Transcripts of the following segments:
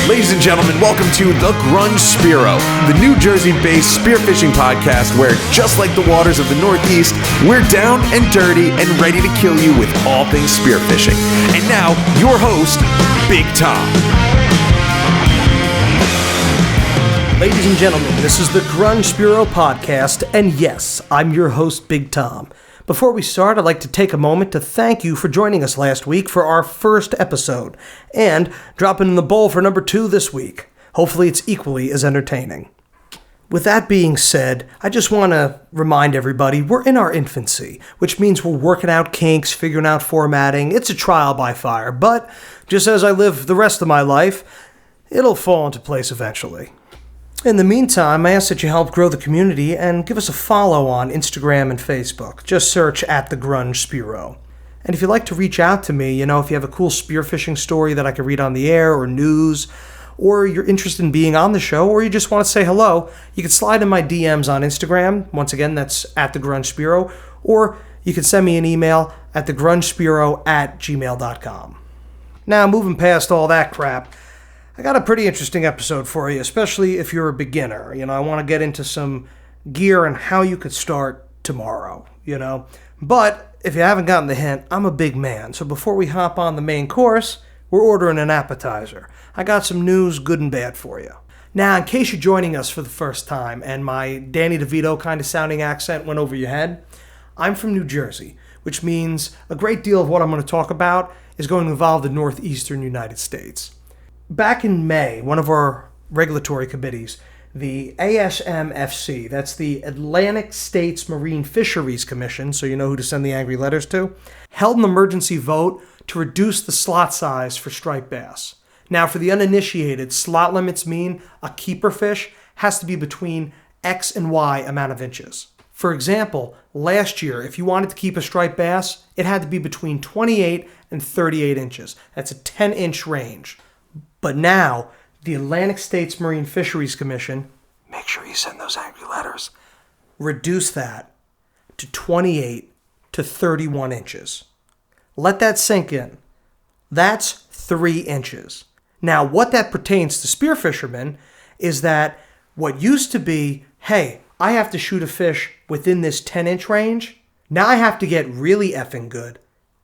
Ladies and gentlemen, welcome to the Grunge Spearo, the New Jersey-based spearfishing podcast where, just like the waters of the Northeast, we're down and dirty and ready to kill you with all things spearfishing. And now, your host, Big Tom. Ladies and gentlemen, this is the Grunge Spearo podcast, and yes, I'm your host, Big Tom. Before we start, I'd like to take a moment to thank you for joining us last week for our first episode, and dropping in the bowl for number 2 this week. Hopefully it's equally as entertaining. With that being said, I just want to remind everybody we're in our infancy, which means we're working out kinks, figuring out formatting. It's a trial by fire, but just as I live the rest of my life, it'll fall into place eventually. In the meantime, I ask that you help grow the community and give us a follow on Instagram and Facebook. Just search at the Grunge Spearo. And if you'd like to reach out to me, if you have a cool spearfishing story that I could read on the air or news, or you're interested in being on the show, or you just want to say hello, you can slide in my DMs on Instagram. Once again, that's at the Grunge Spearo, or you can send me an email at thegrungespearo@gmail.com. Now, moving past all that crap, I got a pretty interesting episode for you, especially if you're a beginner. I want to get into some gear and how you could start tomorrow, But if you haven't gotten the hint, I'm a big man. So before we hop on the main course, we're ordering an appetizer. I got some news, good and bad, for you. Now, in case you're joining us for the first time and my Danny DeVito kind of sounding accent went over your head, I'm from New Jersey, which means a great deal of what I'm going to talk about is going to involve the northeastern United States. Back in May, one of our regulatory committees, the ASMFC, that's the Atlantic States Marine Fisheries Commission, so you know who to send the angry letters to, held an emergency vote to reduce the slot size for striped bass. Now, for the uninitiated, slot limits mean a keeper fish has to be between X and Y amount of inches. For example, last year, if you wanted to keep a striped bass, it had to be between 28 and 38 inches. That's a 10-inch range. But now, the Atlantic States Marine Fisheries Commission, make sure you send those angry letters, reduced that to 28 to 31 inches. Let that sink in. That's 3 inches. Now, what that pertains to spearfishermen is that what used to be, hey, I have to shoot a fish within this 10-inch range, now I have to get really effing good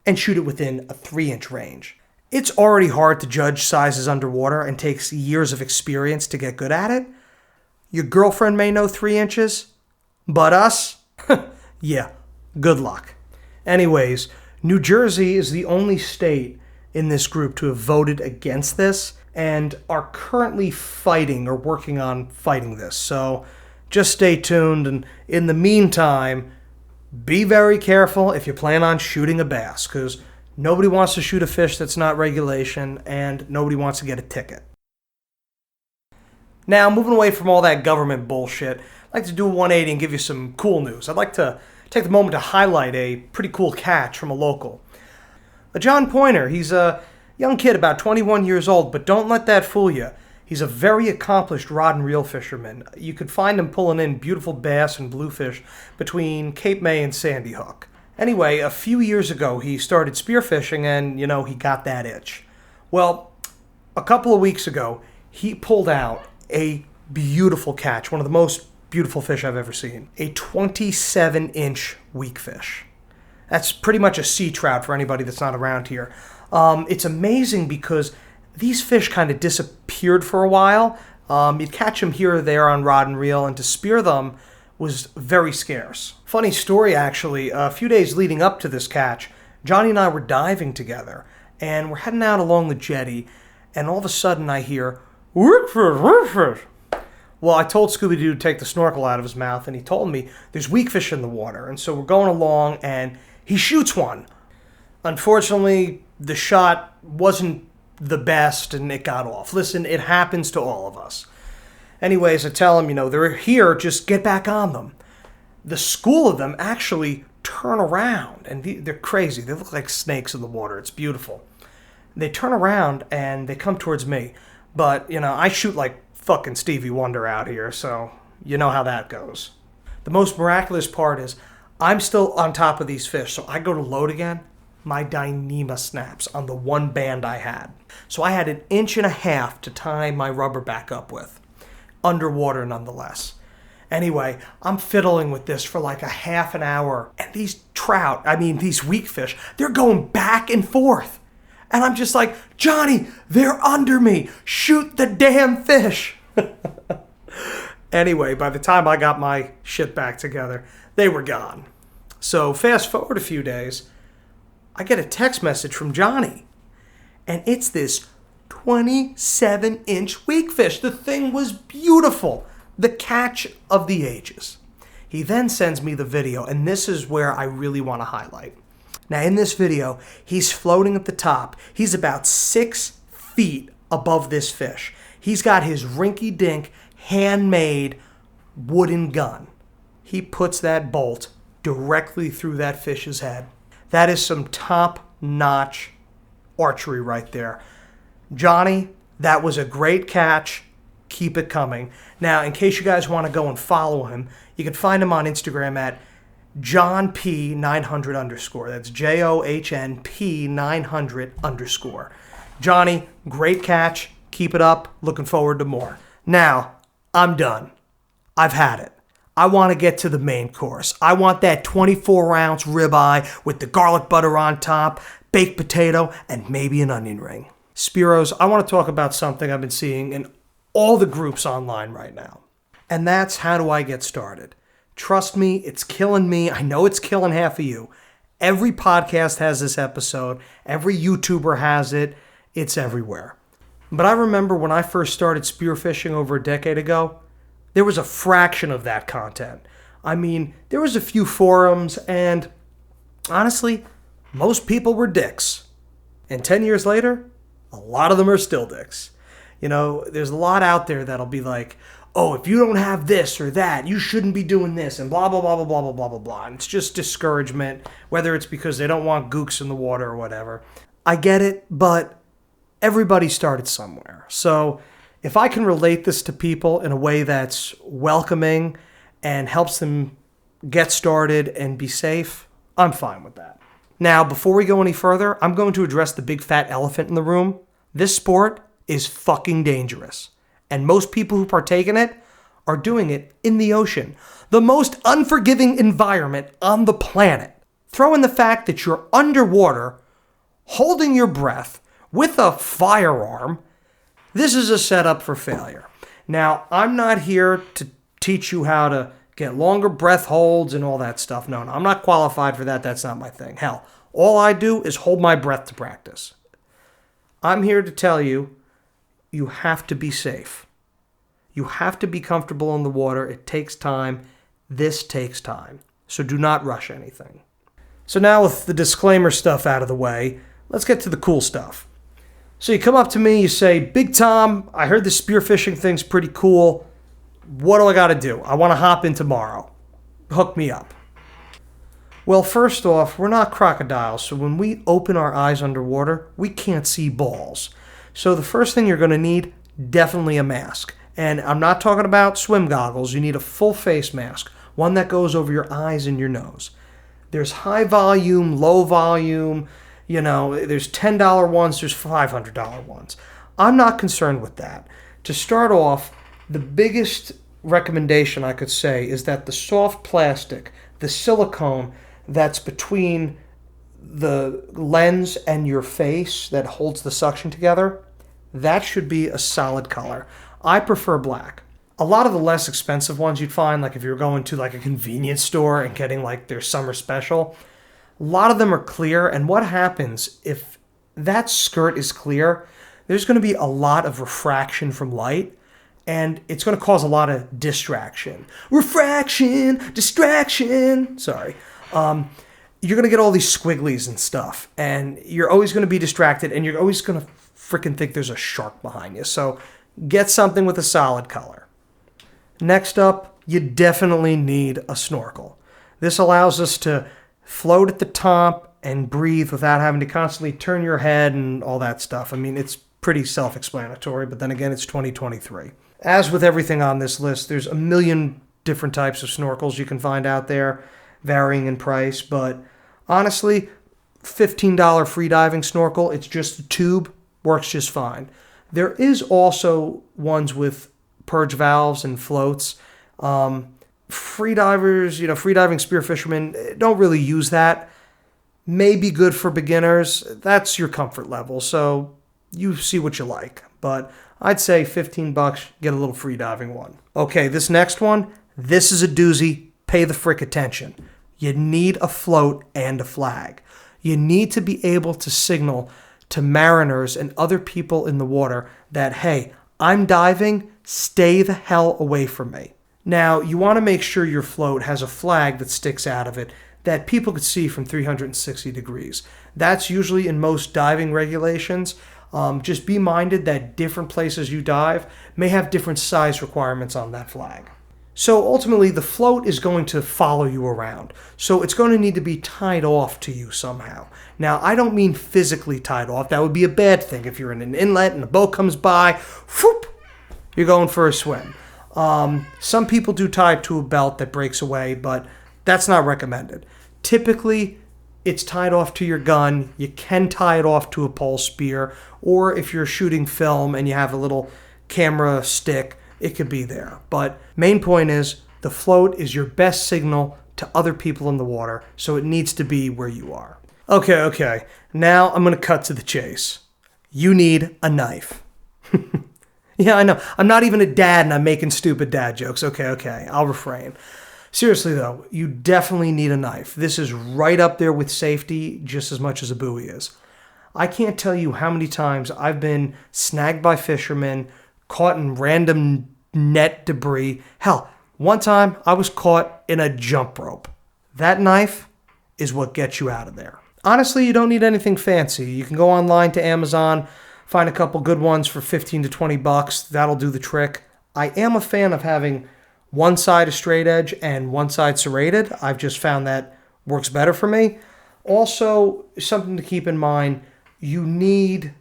and shoot it within a 3-inch range. It's already hard to judge sizes underwater and takes years of experience to get good at it. Your girlfriend may know 3 inches, but us? Yeah, good luck. Anyways, New Jersey is the only state in this group to have voted against this and are currently fighting or working on fighting this. So just stay tuned, and in the meantime, be very careful if you plan on shooting a bass, because nobody wants to shoot a fish that's not regulation, and nobody wants to get a ticket. Now, moving away from all that government bullshit, I'd like to do a 180 and give you some cool news. I'd like to take the moment to highlight a pretty cool catch from a local. John Pointer, he's a young kid, about 21 years old, but don't let that fool you. He's a very accomplished rod and reel fisherman. You could find him pulling in beautiful bass and bluefish between Cape May and Sandy Hook. Anyway, a few years ago, he started spearfishing and, he got that itch. Well, a couple of weeks ago, he pulled out a beautiful catch, one of the most beautiful fish I've ever seen. A 27-inch weakfish. That's pretty much a sea trout for anybody that's not around here. It's amazing because these fish kind of disappeared for a while. You'd catch them here or there on rod and reel, and to spear them was very scarce. Funny story, actually. A few days leading up to this catch, Johnny and I were diving together, and we're heading out along the jetty, and all of a sudden I hear, "Weakfish, weakfish." Well, I told Scooby-Doo to take the snorkel out of his mouth, and he told me there's weakfish in the water, and so we're going along, and he shoots one. Unfortunately, the shot wasn't the best, and it got off. Listen, it happens to all of us. Anyways, I tell them, they're here, just get back on them. The school of them actually turn around, and they're crazy. They look like snakes in the water. It's beautiful. They turn around, and they come towards me. But, I shoot like fucking Stevie Wonder out here, so you know how that goes. The most miraculous part is I'm still on top of these fish, so I go to load again. my Dyneema snaps on the one band I had. So I had 1.5 inches to tie my rubber back up with. Underwater nonetheless. Anyway, I'm fiddling with this for like a half an hour, and these these weak fish, they're going back and forth. And I'm just like, Johnny, they're under me. Shoot the damn fish. Anyway, by the time I got my shit back together, they were gone. So fast forward a few days, I get a text message from Johnny. And it's this 27-inch weak fish. The thing was beautiful. The catch of the ages. He then sends me the video, and this is where I really want to highlight. Now, in this video, he's floating at the top. He's about 6 feet above this fish. He's got his rinky-dink, handmade wooden gun. He puts that bolt directly through that fish's head. That is some top-notch archery right there. Johnny, that was a great catch. Keep it coming. Now, in case you guys want to go and follow him, you can find him on Instagram at JohnP900_. That's JOHNP900_. Johnny, great catch. Keep it up. Looking forward to more. Now, I'm done. I've had it. I want to get to the main course. I want that 24-ounce ribeye with the garlic butter on top, baked potato, and maybe an onion ring. Spearos, I want to talk about something I've been seeing in all the groups online right now. And that's, how do I get started? Trust me, it's killing me. I know it's killing half of you. Every podcast has this episode. Every YouTuber has it. It's everywhere. But I remember when I first started spearfishing over a decade ago, there was a fraction of that content. I mean, there was a few forums, and honestly, most people were dicks. And 10 years later, a lot of them are still dicks. You know, there's a lot out there that'll be like, oh, if you don't have this or that, you shouldn't be doing this, and blah, blah, blah, blah, blah, blah, blah, blah, blah. And it's just discouragement, whether it's because they don't want gooks in the water or whatever. I get it, but everybody started somewhere. So if I can relate this to people in a way that's welcoming and helps them get started and be safe, I'm fine with that. Now, before we go any further, I'm going to address the big fat elephant in the room. This sport is fucking dangerous. And most people who partake in it are doing it in the ocean. The most unforgiving environment on the planet. Throw in the fact that you're underwater, holding your breath, with a firearm. This is a setup for failure. Now, I'm not here to teach you how to get longer breath holds and all that stuff. No, I'm not qualified for that. That's not my thing. Hell, all I do is hold my breath to practice. I'm here to tell you, you have to be safe. You have to be comfortable in the water. It takes time. This takes time. So do not rush anything. So now with the disclaimer stuff out of the way, let's get to the cool stuff. So you come up to me, you say, Big Tom, I heard the spearfishing thing's pretty cool. What do I got to do? I want to hop in tomorrow. Hook me up. Well, first off, we're not crocodiles, so when we open our eyes underwater, we can't see balls. So the first thing you're going to need, definitely a mask. And I'm not talking about swim goggles. You need a full face mask, one that goes over your eyes and your nose. There's high volume, low volume, there's $10 ones, there's $500 ones. I'm not concerned with that. To start off, the biggest recommendation I could say is that the soft plastic, the silicone that's between the lens and your face that holds the suction together, that should be a solid color. I prefer black. A lot of the less expensive ones you'd find, like if you're going to like a convenience store and getting like their summer special, a lot of them are clear. And what happens if that skirt is clear, there's going to be a lot of refraction from light, and it's going to cause a lot of distraction. Refraction, distraction. Sorry. You're going to get all these squigglies and stuff, and you're always going to be distracted, and you're always going to freaking think there's a shark behind you. So get something with a solid color. Next up, you definitely need a snorkel. This allows us to float at the top and breathe without having to constantly turn your head and all that stuff. I mean, it's pretty self-explanatory, but then again, it's 2023. As with everything on this list, there's a million different types of snorkels you can find out there, varying in price, but honestly, $15 freediving snorkel. It's just a tube, works just fine. There is also ones with purge valves and floats. Freedivers, freediving spearfishermen don't really use that. May be good for beginners. That's your comfort level, so you see what you like. But I'd say $15, get a little freediving one. Okay, this next one, this is a doozy. Pay the frick attention. You need a float and a flag. You need to be able to signal to mariners and other people in the water that, hey, I'm diving, stay the hell away from me. Now, you want to make sure your float has a flag that sticks out of it that people could see from 360 degrees. That's usually in most diving regulations. Just be minded that different places you dive may have different size requirements on that flag. So ultimately, the float is going to follow you around. So it's going to need to be tied off to you somehow. Now, I don't mean physically tied off. That would be a bad thing. If you're in an inlet and a boat comes by, whoop, you're going for a swim. Some people do tie it to a belt that breaks away, but that's not recommended. Typically, it's tied off to your gun. You can tie it off to a pole spear, or if you're shooting film and you have a little camera stick, it could be there. But main point is the float is your best signal to other people in the water, so it needs to be where you are. Okay. Now I'm going to cut to the chase. You need a knife. Yeah, I know. I'm not even a dad and I'm making stupid dad jokes. Okay. I'll refrain. Seriously, though, you definitely need a knife. This is right up there with safety just as much as a buoy is. I can't tell you how many times I've been snagged by fishermen, caught in random net debris. Hell, one time I was caught in a jump rope. That knife is what gets you out of there. Honestly, you don't need anything fancy. You can go online to Amazon, find a couple good ones for $15 to $20. That'll do the trick. I am a fan of having one side a straight edge and one side serrated. I've just found that works better for me. Also, something to keep in mind, you need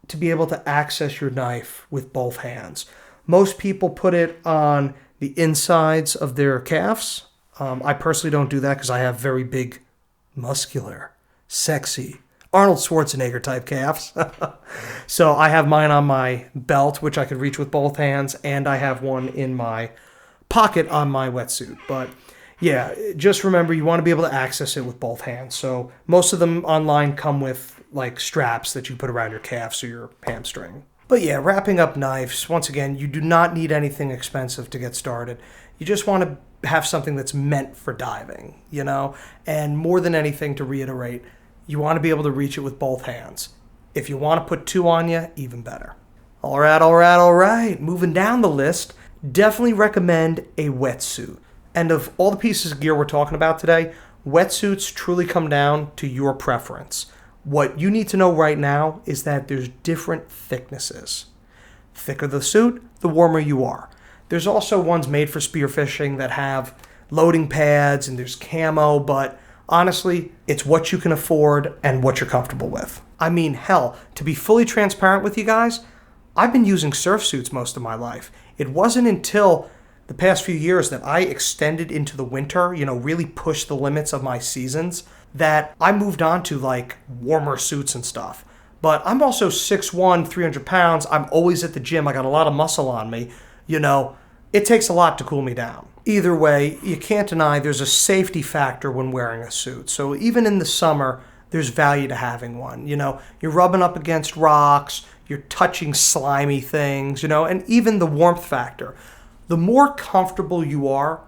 to be able to access your knife with both hands. Most people put it on the insides of their calves. I personally don't do that because I have very big, muscular, sexy, Arnold Schwarzenegger type calves. So I have mine on my belt, which I could reach with both hands, and I have one in my pocket on my wetsuit. But yeah, just remember you want to be able to access it with both hands. So most of them online come with like straps that you put around your calves or your hamstring. But yeah, wrapping up knives, once again, you do not need anything expensive to get started. You just want to have something that's meant for diving, and more than anything, to reiterate, you want to be able to reach it with both hands. If you want to put two on you, even better. All right. Moving down the list, definitely recommend a wetsuit. And of all the pieces of gear we're talking about today, wetsuits truly come down to your preference. What you need to know right now is that there's different thicknesses. Thicker the suit, the warmer you are. There's also ones made for spearfishing that have loading pads and there's camo, but honestly, it's what you can afford and what you're comfortable with. I mean, hell, to be fully transparent with you guys, I've been using surf suits most of my life. It wasn't until the past few years that I extended into the winter, really pushed the limits of my seasons, that I moved on to like warmer suits and stuff. But I'm also 6'1", 300 pounds. I'm always at the gym. I got a lot of muscle on me. It takes a lot to cool me down. Either way, you can't deny there's a safety factor when wearing a suit. So even in the summer, there's value to having one. You're rubbing up against rocks, you're touching slimy things, and even the warmth factor. The more comfortable you are,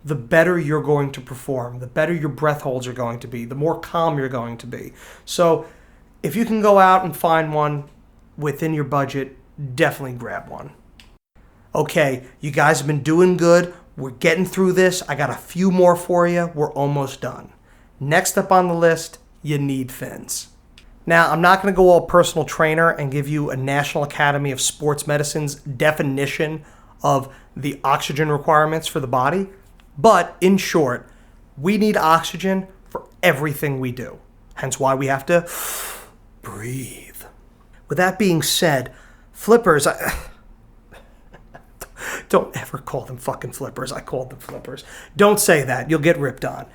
the better you're going to perform, the better your breath holds are going to be, the more calm you're going to be. So if you can go out and find one within your budget, definitely grab one. Okay, you guys have been doing good. We're getting through this. I got a few more for you. We're almost done. Next up on the list, you need fins. Now, I'm not going to go all personal trainer and give you a National Academy of Sports Medicine's definition of the oxygen requirements for the body. But in short, we need oxygen for everything we do. Hence why we have to breathe. With that being said, flippers, don't ever call them fucking flippers. I called them flippers. Don't say that. You'll get ripped on.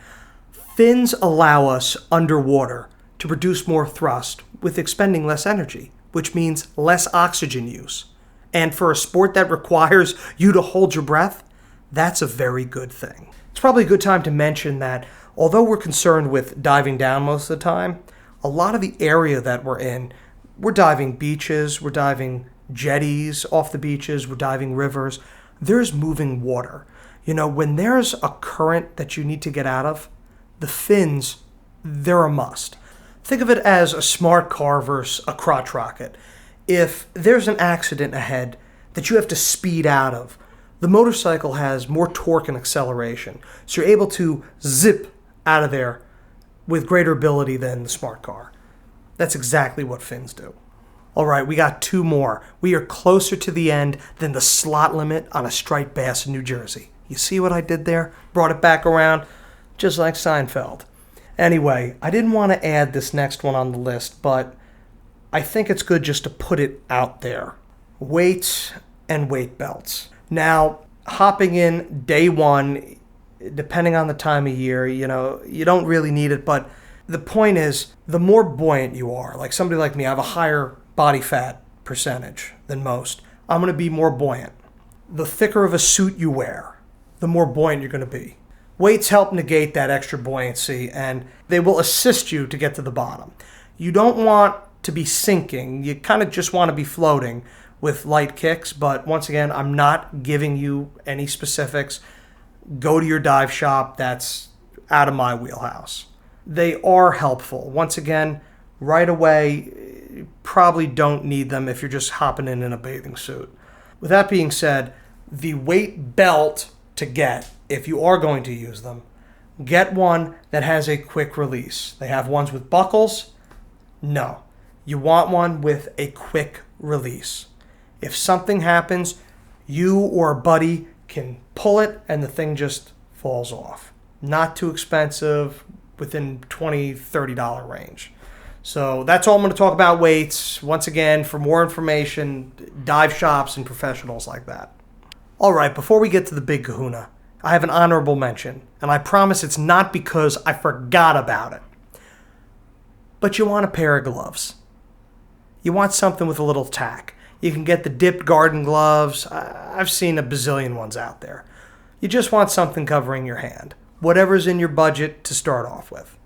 Fins allow us underwater to produce more thrust with expending less energy, which means less oxygen use. And for a sport that requires you to hold your breath, that's a very good thing. It's probably a good time to mention that although we're concerned with diving down most of the time, a lot of the area that we're in, we're diving beaches, we're diving jetties off the beaches, we're diving rivers. There's moving water. You know, when there's a current that you need to get out of, the fins, they're a must. Think of it as a smart car versus a crotch rocket. If there's an accident ahead that you have to speed out of, the motorcycle has more torque and acceleration, so you're able to zip out of there with greater ability than the smart car. That's exactly what fins do. All right, we got 2 more. We are closer to the end than the slot limit on a striped bass in New Jersey. You see what I did there? Brought it back around, just like Seinfeld. Anyway, I didn't want to add this next one on the list, but I think it's good just to put it out there. Weights and weight belts. Now, hopping in day 1, depending on the time of year, you know, you don't really need it, but the point is, the more buoyant you are, like somebody like me, I have a higher body fat percentage than most. I'm going to be more buoyant. The thicker of a suit you wear, the more buoyant you're going to be. Weights help negate that extra buoyancy, and they will assist you to get to the bottom. You don't want to be sinking. You kind of just want to be floating with light kicks, but once again, I'm not giving you any specifics. Go to your dive shop. That's out of my wheelhouse. They are helpful. Once again, right away, you probably don't need them if you're just hopping in a bathing suit. With that being said, the weight belt to get, if you are going to use them, get one that has a quick release. They have ones with buckles. No. You want one with a quick release. If something happens, you or a buddy can pull it and the thing just falls off. Not too expensive, within $20, $30 range. So that's all I'm going to talk about weights. Once again, for more information, dive shops and professionals like that. All right, before we get to the big kahuna, I have an honorable mention, and I promise it's not because I forgot about it. But you want a pair of gloves. You want something with a little tack. You can get the dipped garden gloves. I've seen a bazillion ones out there. You just want something covering your hand. Whatever's in your budget to start off with.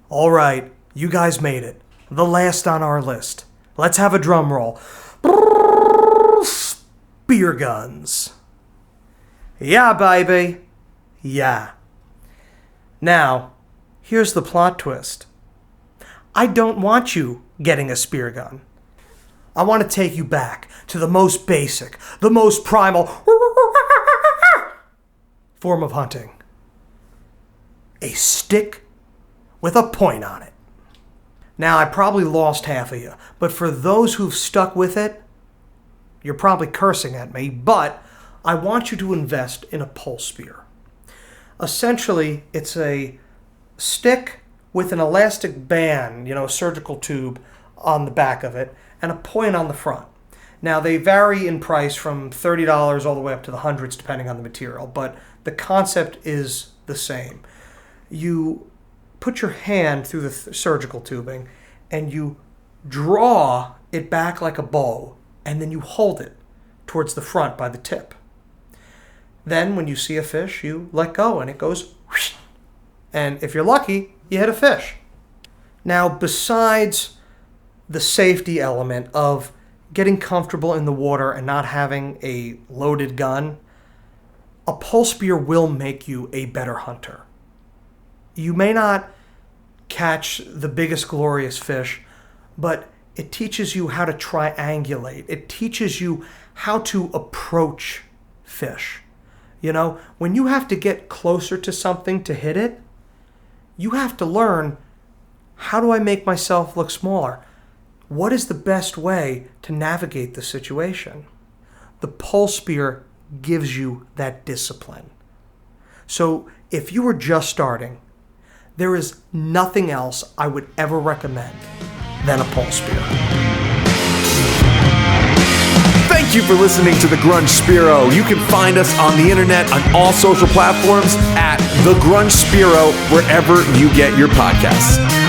All right, you guys made it. The last on our list. Let's have a drum roll. Spear guns. Yeah, baby. Yeah. Now, here's the plot twist. I don't want you getting a spear gun. I want to take you back to the most basic, the most primal form of hunting. A stick with a point on it. Now, I probably lost half of you, but for those who've stuck with it, you're probably cursing at me, but I want you to invest in a pole spear. Essentially, it's a stick with an elastic band, a surgical tube on the back of it, and a point on the front. Now, they vary in price from $30 all the way up to the hundreds, depending on the material, but the concept is the same. You put your hand through the surgical tubing, and you draw it back like a bow, and then you hold it towards the front by the tip. Then, when you see a fish, you let go, and it goes whoosh. And if you're lucky, you hit a fish. Now, besides the safety element of getting comfortable in the water and not having a loaded gun, a pole spear will make you a better hunter. You may not catch the biggest glorious fish, but it teaches you how to triangulate. It teaches you how to approach fish. When you have to get closer to something to hit it, you have to learn, how do I make myself look smaller? What is the best way to navigate the situation? The pole spear gives you that discipline. So if you were just starting, there is nothing else I would ever recommend than a pole spear. Thank you for listening to the Grunge Spearo. You can find us on the internet on all social platforms at the Grunge Spearo, wherever you get your podcasts.